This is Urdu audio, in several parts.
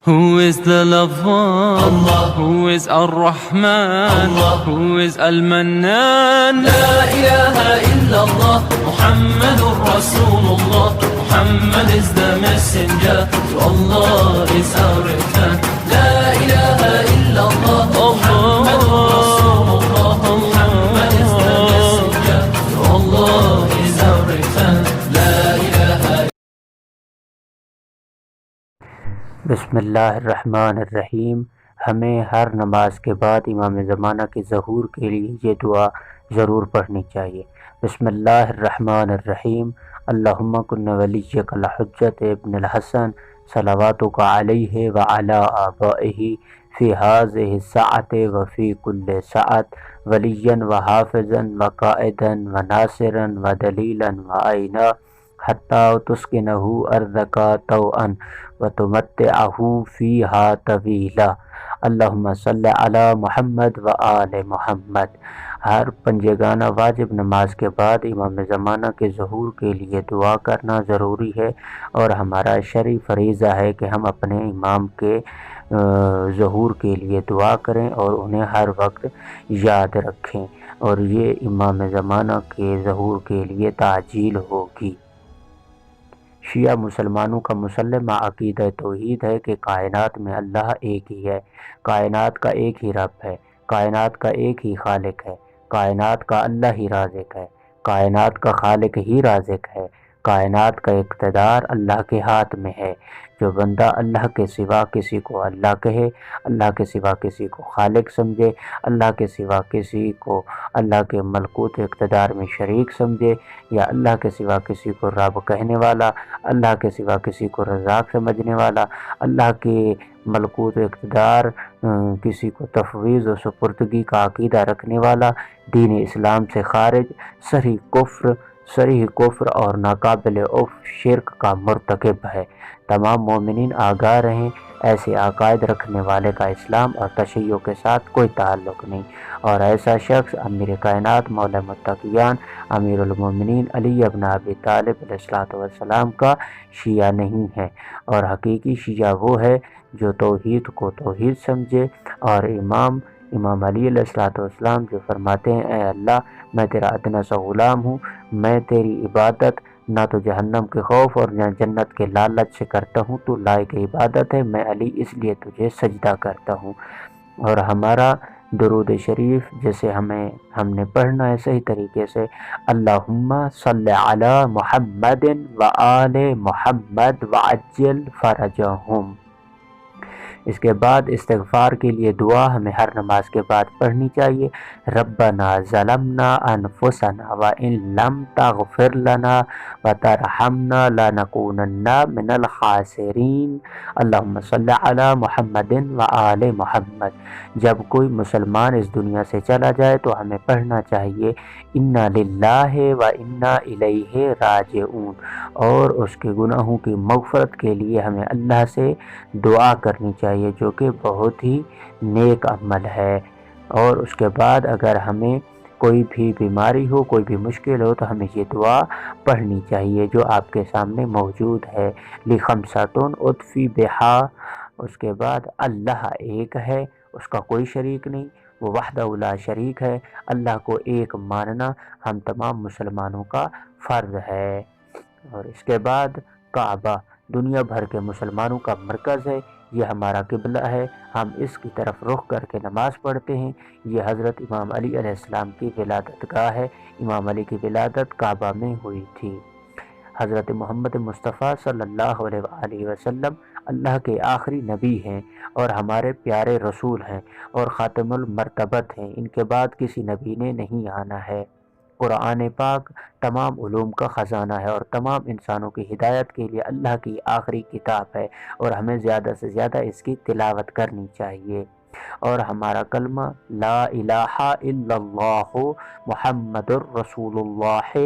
Who is the loved one? Allah. Who is Ar-Rahman? Allah. Who is Al-Mannan? La ilaha illallah, Muhammadur Rasulullah. Muhammad is the messenger, to Allah is our return. La ilaha illallah, Muhammadur Rasulullah. Muhammad is the messenger, to Allah is our return. La ilaha. بسم اللہ الرحمن الرحیم۔ ہمیں ہر نماز کے بعد امام زمانہ کے ظہور کے لیے یہ دعا ضرور پڑھنی چاہیے۔ بسم اللہ الرحمن الرحیم۔ اللہم کن ولیک الحجۃ ابن الحسن صلواتک علیہ وعلی آبائہ فی ہذہ الساعۃ وفی کل ساعۃ ولیا وحافظا وقائدا وناصرا ودلیلا وعینا حتی تسکنہ ارضک طوعا وتمتعہ فیہا طویلا۔ اللہم صلی علی محمد وآل محمد۔ ہر پنجگانہ واجب نماز کے بعد امام زمانہ کے ظہور کے لیے دعا کرنا ضروری ہے، اور ہمارا شرعی فریضہ ہے کہ ہم اپنے امام کے ظہور کے لیے دعا کریں اور انہیں ہر وقت یاد رکھیں، اور یہ امام زمانہ کے ظہور کے لیے تعجیل ہوگی۔ شیعہ مسلمانوں کا مسلمہ عقیدہ توحید ہے کہ کائنات میں اللہ ایک ہی ہے، کائنات کا ایک ہی رب ہے، کائنات کا ایک ہی خالق ہے، کائنات کا اللہ ہی رازق ہے، کائنات کا خالق ہی رازق ہے، کائنات کا اقتدار اللہ کے ہاتھ میں ہے۔ جو بندہ اللہ کے سوا کسی کو اللہ کہے، اللہ کے سوا کسی کو خالق سمجھے، اللہ کے سوا کسی کو اللہ کے ملکوت اقتدار میں شریک سمجھے، یا اللہ کے سوا کسی کو رب کہنے والا، اللہ کے سوا کسی کو رزاق سمجھنے والا، اللہ کے ملکوت اقتدار کسی کو تفویض و سپردگی کا عقیدہ رکھنے والا، دین اسلام سے خارج، صریح کفر اور ناقابل شرک کا مرتکب ہے۔ تمام مومنین آگاہ رہیں، ایسے عقائد رکھنے والے کا اسلام اور تشیع کے ساتھ کوئی تعلق نہیں، اور ایسا شخص امیر کائنات مولا متقیان امیر المومنین علی ابن ابی طالب علیہ السلام کا شیعہ نہیں ہے، اور حقیقی شیعہ وہ ہے جو توحید کو توحید سمجھے، اور امام علی علیہ السلام جو فرماتے ہیں اے اللہ میں تیرا ادنا سا غلام ہوں، میں تیری عبادت نہ تو جہنم کے خوف اور نہ جنت کے لالچ سے کرتا ہوں، تو لائق عبادت ہے، میں علی اس لیے تجھے سجدہ کرتا ہوں۔ اور ہمارا درود شریف جیسے ہم نے پڑھنا ہے صحیح طریقے سے، اللہم صلی علی محمد وآل محمد وعجل فرجہم۔ اس کے بعد استغفار کے لیے دعا ہمیں ہر نماز کے بعد پڑھنی چاہیے۔ ربنا ظلمنا انفسنا وان لم تغفر لنا وترحمنا لنکونن من الخاسرین۔ اللہم صلی علی محمد وآل محمد۔ جب کوئی مسلمان اس دنیا سے چلا جائے تو ہمیں پڑھنا چاہیے انا للہ و انا الیہ راجعون، اور اس کے گناہوں کی مغفرت کے لیے ہمیں اللہ سے دعا کرنی چاہیے، جو کہ بہت ہی نیک عمل ہے۔ اور اس کے بعد اگر ہمیں کوئی بھی بیماری ہو، کوئی بھی مشکل ہو، تو ہمیں یہ دعا پڑھنی چاہیے جو آپ کے سامنے موجود ہے، لخمسۃ اطفی بہا۔ اس کے بعد اللہ ایک ہے، اس کا کوئی شریک نہیں، وہ وحدہ لا شریک ہے۔ اللہ کو ایک ماننا ہم تمام مسلمانوں کا فرض ہے۔ اور اس کے بعد کعبہ دنیا بھر کے مسلمانوں کا مرکز ہے، یہ ہمارا قبلہ ہے، ہم اس کی طرف رخ کر کے نماز پڑھتے ہیں۔ یہ حضرت امام علی علیہ السلام کی ولادت گاہ ہے، امام علی کی ولادت کعبہ میں ہوئی تھی۔ حضرت محمد مصطفیٰ صلی اللہ علیہ وآلہ وسلم اللہ کے آخری نبی ہیں اور ہمارے پیارے رسول ہیں اور خاتم المرتبت ہیں، ان کے بعد کسی نبی نے نہیں آنا ہے۔ قرآن پاک تمام علوم کا خزانہ ہے اور تمام انسانوں کی ہدایت کے لیے اللہ کی آخری کتاب ہے، اور ہمیں زیادہ سے زیادہ اس کی تلاوت کرنی چاہیے۔ اور ہمارا کلمہ لا الہ الا اللہ محمد الرسول اللہ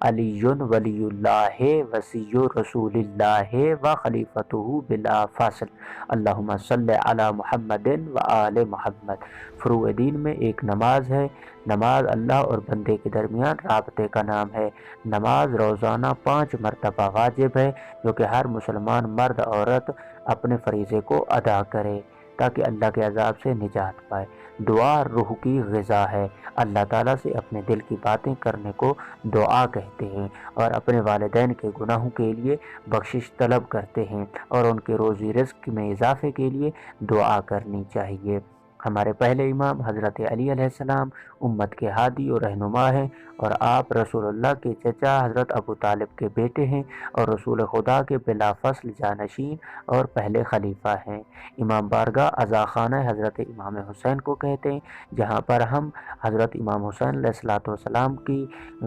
علی ولی اللہ وصی رسول اللہ و خلیفتہ بلا فاصل۔ اللہم صلی علی محمد وآل محمد۔ فروع دین میں ایک نماز ہے، نماز اللہ اور بندے کے درمیان رابطے کا نام ہے۔ نماز روزانہ 5 مرتبہ واجب ہے، جو کہ ہر مسلمان مرد عورت اپنے فریضے کو ادا کرے تاکہ اللہ کے عذاب سے نجات پائے۔ دعا روح کی غذا ہے۔ اللہ تعالیٰ سے اپنے دل کی باتیں کرنے کو دعا کہتے ہیں، اور اپنے والدین کے گناہوں کے لیے بخشش طلب کرتے ہیں، اور ان کے روزی رزق میں اضافے کے لیے دعا کرنی چاہیے۔ ہمارے پہلے امام حضرت علی علیہ السلام امت کے ہادی اور رہنما ہیں، اور آپ رسول اللہ کے چچا حضرت ابو طالب کے بیٹے ہیں، اور رسول خدا کے بلا فصل جانشین اور پہلے خلیفہ ہیں۔ امام بارگاہ عزا خانہ حضرت امام حسین کو کہتے ہیں، جہاں پر ہم حضرت امام حسین علیہ السلام کی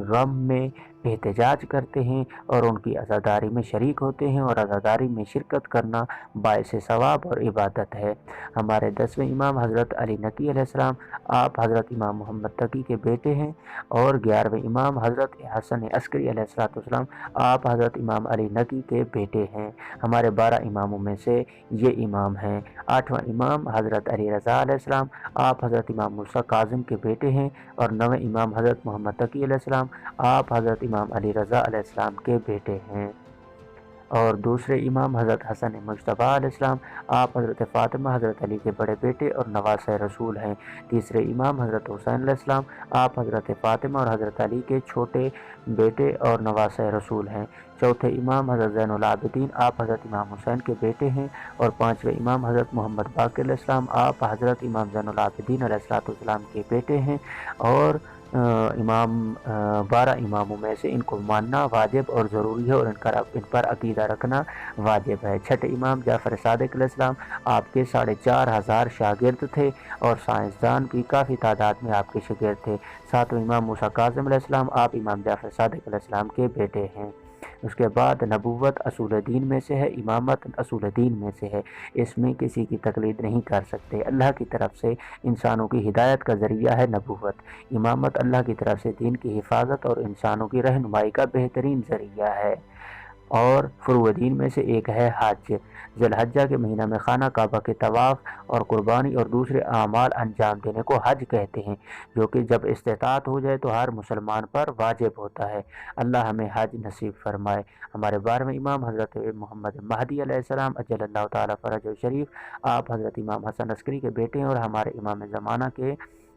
غم میں احتجاج کرتے ہیں اور ان کی عزاداری میں شریک ہوتے ہیں، اور عزاداری میں شرکت کرنا باعث ثواب اور عبادت ہے۔ ہمارے 10ویں امام حضرت علی نقی علیہ السلام، آپ حضرت امام محمد تقی کے بیٹے ہیں، اور 11ویں امام حضرت حسن عسکری علیہ السلام، آپ حضرت امام علی نقی کے بیٹے ہیں۔ ہمارے 12 اماموں میں سے یہ امام ہیں۔ 8واں امام حضرت علی رضا علیہ السلام، آپ حضرت امام موسیٰ کاظم کے بیٹے ہیں، اور 9ویں امام حضرت محمد تقی علیہ السلام، آپ حضرت امام علی رضا علیہ السلام کے بیٹے ہیں۔ اور دوسرے امام حضرت حسن مجتبیٰ علیہ السلام، آپ حضرت فاطمہ حضرت علی کے بڑے بیٹے اور نواسۂ رسول ہیں۔ تیسرے امام حضرت حسین علیہ السلام، آپ حضرت فاطمہ اور حضرت علی کے چھوٹے بیٹے اور نواسۂ رسول ہیں۔ چوتھے امام حضرت زین العابدین، آپ حضرت امام حسین کے بیٹے ہیں، اور 5ویں امام حضرت محمد باقر علیہ السلام، آپ حضرت امام زین العابدین علیہ السلام کے بیٹے ہیں، اور 12 اماموں میں سے ان کو ماننا واجب اور ضروری ہے، اور ان پر عقیدہ رکھنا واجب ہے۔ چھٹے امام جعفر صادق علیہ السلام، آپ کے 4500 شاگرد تھے، اور سائنسدان بھی کافی تعداد میں آپ کے شاگرد تھے۔ 7ویں امام موسیٰ کاظم علیہ السلام، آپ امام جعفر صادق علیہ السلام کے بیٹے ہیں۔ اس کے بعد نبوت اصول دین میں سے ہے، امامت اصول دین میں سے ہے، اس میں کسی کی تقلید نہیں کر سکتے۔ اللہ کی طرف سے انسانوں کی ہدایت کا ذریعہ ہے نبوت۔ امامت اللہ کی طرف سے دین کی حفاظت اور انسانوں کی رہنمائی کا بہترین ذریعہ ہے۔ اور فروع دین میں سے ایک ہے حج۔ ذی الحجہ کے مہینہ میں خانہ کعبہ کے طواف اور قربانی اور دوسرے اعمال انجام دینے کو حج کہتے ہیں، جو کہ جب استطاعت ہو جائے تو ہر مسلمان پر واجب ہوتا ہے۔ اللہ ہمیں حج نصیب فرمائے۔ ہمارے 12ویں امام حضرت محمد مہدی علیہ السلام اجل اللہ تعالیٰ فرجہ شریف، آپ حضرت امام حسن عسکری کے بیٹے ہیں، اور ہمارے امام زمانہ کے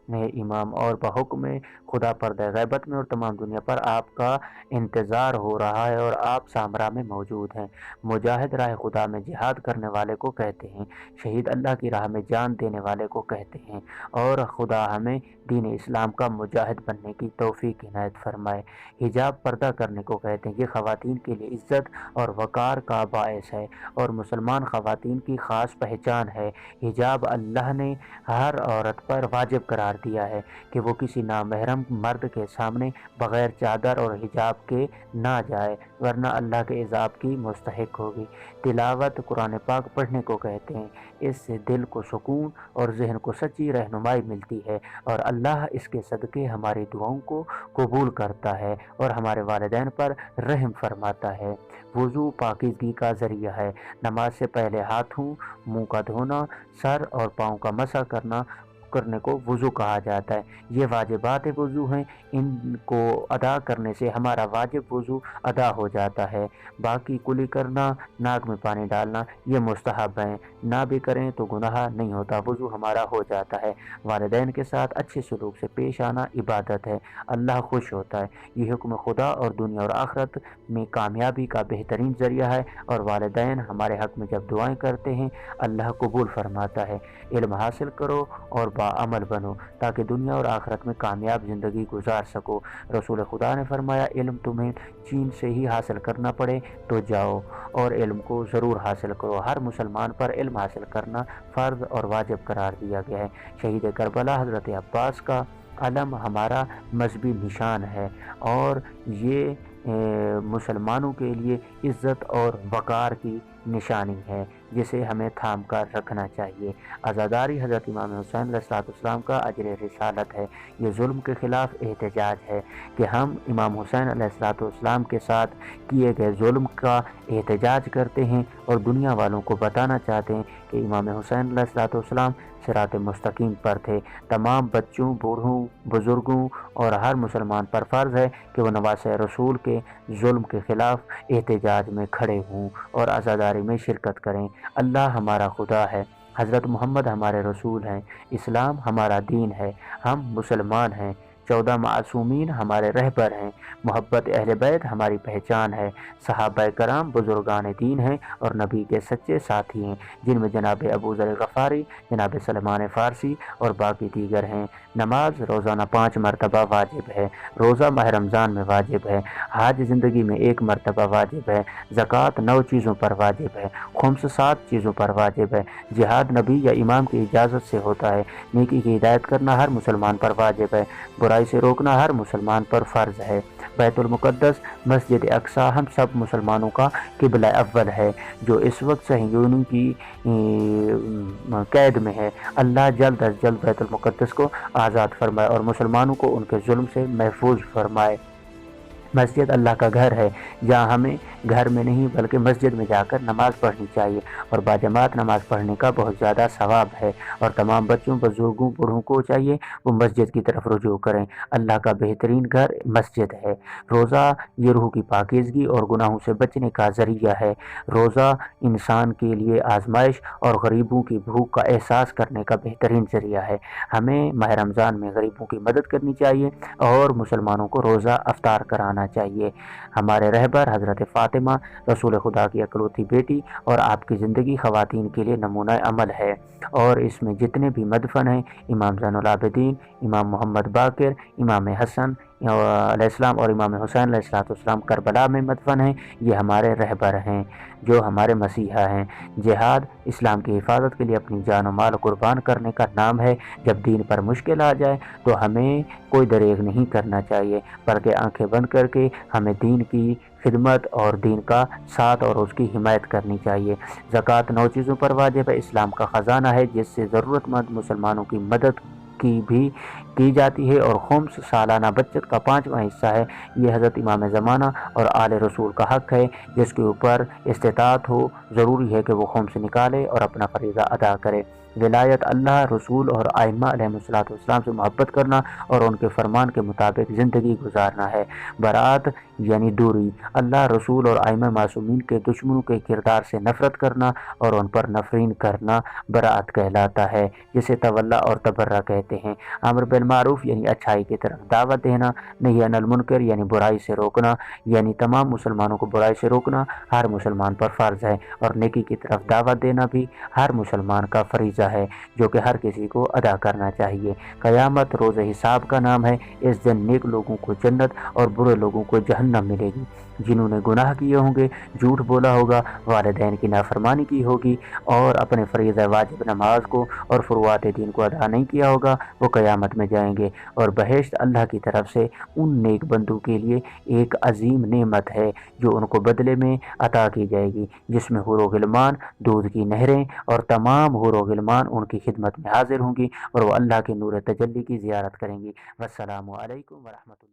امام، اور بحکم خدا پردہ غیبت میں اور تمام دنیا پر آپ کا انتظار ہو رہا ہے، اور آپ سامرا میں موجود ہیں۔ مجاہد راہ خدا میں جہاد کرنے والے کو کہتے ہیں، شہید اللہ کی راہ میں جان دینے والے کو کہتے ہیں، اور خدا ہمیں دین اسلام کا مجاہد بننے کی توفیق عنایت فرمائے۔ حجاب پردہ کرنے کو کہتے ہیں، یہ خواتین کے لیے عزت اور وقار کا باعث ہے، اور مسلمان خواتین کی خاص پہچان ہے۔ حجاب اللہ نے ہر عورت پر واجب قرار دیا ہے کہ وہ کسی نامحرم مرد کے سامنے بغیر چادر اور حجاب کے نہ جائے، ورنہ اللہ کے عذاب کی مستحق ہوگی۔ تلاوت قرآن پاک پڑھنے کو کہتے ہیں، اس سے دل کو سکون اور ذہن کو سچی رہنمائی ملتی ہے، اور اللہ اس کے صدقے ہماری دعاؤں کو قبول کرتا ہے اور ہمارے والدین پر رحم فرماتا ہے۔ وضو پاکیزگی کا ذریعہ ہے۔ نماز سے پہلے ہاتھوں، منہ کا دھونا، سر اور پاؤں کا مسح کرنے کو وضو کہا جاتا ہے۔ یہ واجبات وضو ہیں، ان کو ادا کرنے سے ہمارا واجب وضو ادا ہو جاتا ہے۔ باقی کلی کرنا، ناک میں پانی ڈالنا، یہ مستحب ہیں، نہ بھی کریں تو گناہ نہیں ہوتا، وضو ہمارا ہو جاتا ہے۔ والدین کے ساتھ اچھے سلوک سے پیش آنا عبادت ہے، اللہ خوش ہوتا ہے۔ یہ حکم خدا اور دنیا اور آخرت میں کامیابی کا بہترین ذریعہ ہے، اور والدین ہمارے حق میں جب دعائیں کرتے ہیں اللہ قبول فرماتا ہے۔ علم حاصل کرو اور عمل بنو تاکہ دنیا اور آخرت میں کامیاب زندگی گزار سکو۔ رسول خدا نے فرمایا، علم تمہیں چین سے ہی حاصل کرنا پڑے تو جاؤ اور علم کو ضرور حاصل کرو۔ ہر مسلمان پر علم حاصل کرنا فرض اور واجب قرار دیا گیا ہے۔ شہید کربلا حضرت عباس کا علم ہمارا مذہبی نشان ہے، اور یہ مسلمانوں کے لیے عزت اور وقار کی نشانی ہے، جسے ہمیں تھام کر رکھنا چاہیے۔ عزاداری حضرت امام حسین علیہ السلام کا اجر رسالت ہے۔ یہ ظلم کے خلاف احتجاج ہے کہ ہم امام حسین علیہ السلام کے ساتھ کیے گئے ظلم کا احتجاج کرتے ہیں، اور دنیا والوں کو بتانا چاہتے ہیں کہ امام حسین علیہ السلام صراط مستقیم پر تھے۔ تمام بچوں، بوڑھوں، بزرگوں اور ہر مسلمان پر فرض ہے کہ وہ نواسۂ رسول کے ظلم کے خلاف احتجاج میں کھڑے ہوں اور عزاداری تیاری میں شرکت کریں۔ اللہ ہمارا خدا ہے، حضرت محمد ہمارے رسول ہیں، اسلام ہمارا دین ہے، ہم مسلمان ہیں، 14 معصومین ہمارے رہبر ہیں، محبت اہل بیت ہماری پہچان ہے، صحابہ کرام بزرگان دین ہیں اور نبی کے سچے ساتھی ہیں، جن میں جناب ابو ذر غفاری، جناب سلمان فارسی اور باقی دیگر ہیں۔ نماز روزانہ 5 مرتبہ واجب ہے، روزہ ماہ رمضان میں واجب ہے، حج زندگی میں 1 مرتبہ واجب ہے، زکوٰۃ 9 چیزوں پر واجب ہے، خمس 7 چیزوں پر واجب ہے، جہاد نبی یا امام کی اجازت سے ہوتا ہے، نیکی کی ہدایت کرنا ہر مسلمان پر واجب ہے، برائی سے روکنا ہر مسلمان پر فرض ہے، بیت المقدس مسجد اقصی ہم سب مسلمانوں کا قبلہ اول ہے، جو اس وقت صہیونیوں کی قید میں ہے۔ اللہ جلد از جلد بیت المقدس کو آزاد فرمائے اور مسلمانوں کو ان کے ظلم سے محفوظ فرمائے۔ مسجد اللہ کا گھر ہے، جہاں ہمیں گھر میں نہیں بلکہ مسجد میں جا کر نماز پڑھنی چاہیے، اور باجماعت نماز پڑھنے کا بہت زیادہ ثواب ہے، اور تمام بچوں، بزرگوں، بوڑھوں کو چاہیے وہ مسجد کی طرف رجوع کریں۔ اللہ کا بہترین گھر مسجد ہے۔ روزہ یہ روح کی پاکیزگی اور گناہوں سے بچنے کا ذریعہ ہے۔ روزہ انسان کے لیے آزمائش اور غریبوں کی بھوک کا احساس کرنے کا بہترین ذریعہ ہے۔ ہمیں ماہ رمضان میں غریبوں کی مدد کرنی چاہیے اور مسلمانوں کو روزہ افطار کرانا چاہیے۔ ہمارے رہبر حضرت فاطمہ رسول خدا کی اکلوتی بیٹی اور آپ کی زندگی خواتین کے لیے نمونہ عمل ہے، اور اس میں جتنے بھی مدفن ہیں، امام زین العابدین، امام محمد باقر، امام حسن علیہ السلام اور امام حسین علیہ السلام کربلا میں مدفن ہیں، یہ ہمارے رہبر ہیں جو ہمارے مسیحا ہیں۔ جہاد اسلام کی حفاظت کے لیے اپنی جان و مال قربان کرنے کا نام ہے۔ جب دین پر مشکل آ جائے تو ہمیں کوئی دریغ نہیں کرنا چاہیے، بلکہ آنکھیں بند کر کے ہمیں دین کی خدمت اور دین کا ساتھ اور اس کی حمایت کرنی چاہیے۔ زکوٰۃ 9 چیزوں پر واجب ہے، اسلام کا خزانہ ہے جس سے ضرورت مند مسلمانوں کی مدد کی جاتی ہے، اور خمس سالانہ بچت کا 5واں حصہ ہے۔ یہ حضرت امام زمانہ اور آل رسول کا حق ہے، جس کے اوپر استطاعت ہو ضروری ہے کہ وہ خمس نکالے اور اپنا فریضہ ادا کرے۔ ولایت اللہ، رسول اور ائمہ علیہ السلام سے محبت کرنا اور ان کے فرمان کے مطابق زندگی گزارنا ہے۔ برات یعنی دوری، اللہ، رسول اور ائمہ معصومین کے دشمنوں کے کردار سے نفرت کرنا اور ان پر نفرین کرنا برات کہلاتا ہے، جسے تولا اور تبرہ کہتے ہیں۔ امر بالمعروف یعنی اچھائی کی طرف دعوت دینا، نہی عن المنکر یعنی برائی سے روکنا، یعنی تمام مسلمانوں کو برائی سے روکنا ہر مسلمان پر فرض ہے، اور نیکی کی طرف دعوت دینا بھی ہر مسلمان کا فریضہ ہے جو کہ ہر کسی کو ادا کرنا چاہیے۔ قیامت روز حساب کا نام ہے، اس دن نیک لوگوں کو جنت اور برے لوگوں کو جہنم ملے گی۔ جنہوں نے گناہ کیے ہوں گے، جھوٹ بولا ہوگا، والدین کی نافرمانی کی ہوگی اور اپنے فریضہ واجب نماز کو اور فروعات دین کو ادا نہیں کیا ہوگا، وہ قیامت میں جائیں گے، اور بہشت اللہ کی طرف سے ان نیک بندوں کے لیے ایک عظیم نعمت ہے جو ان کو بدلے میں عطا کی جائے گی، جس میں حور و غلمان، دودھ کی نہریں اور تمام حور و غلمان ان کی خدمت میں حاضر ہوں گی، اور وہ اللہ کے نور تجلی کی زیارت کریں گی۔ والسلام علیکم ورحمۃ اللہ۔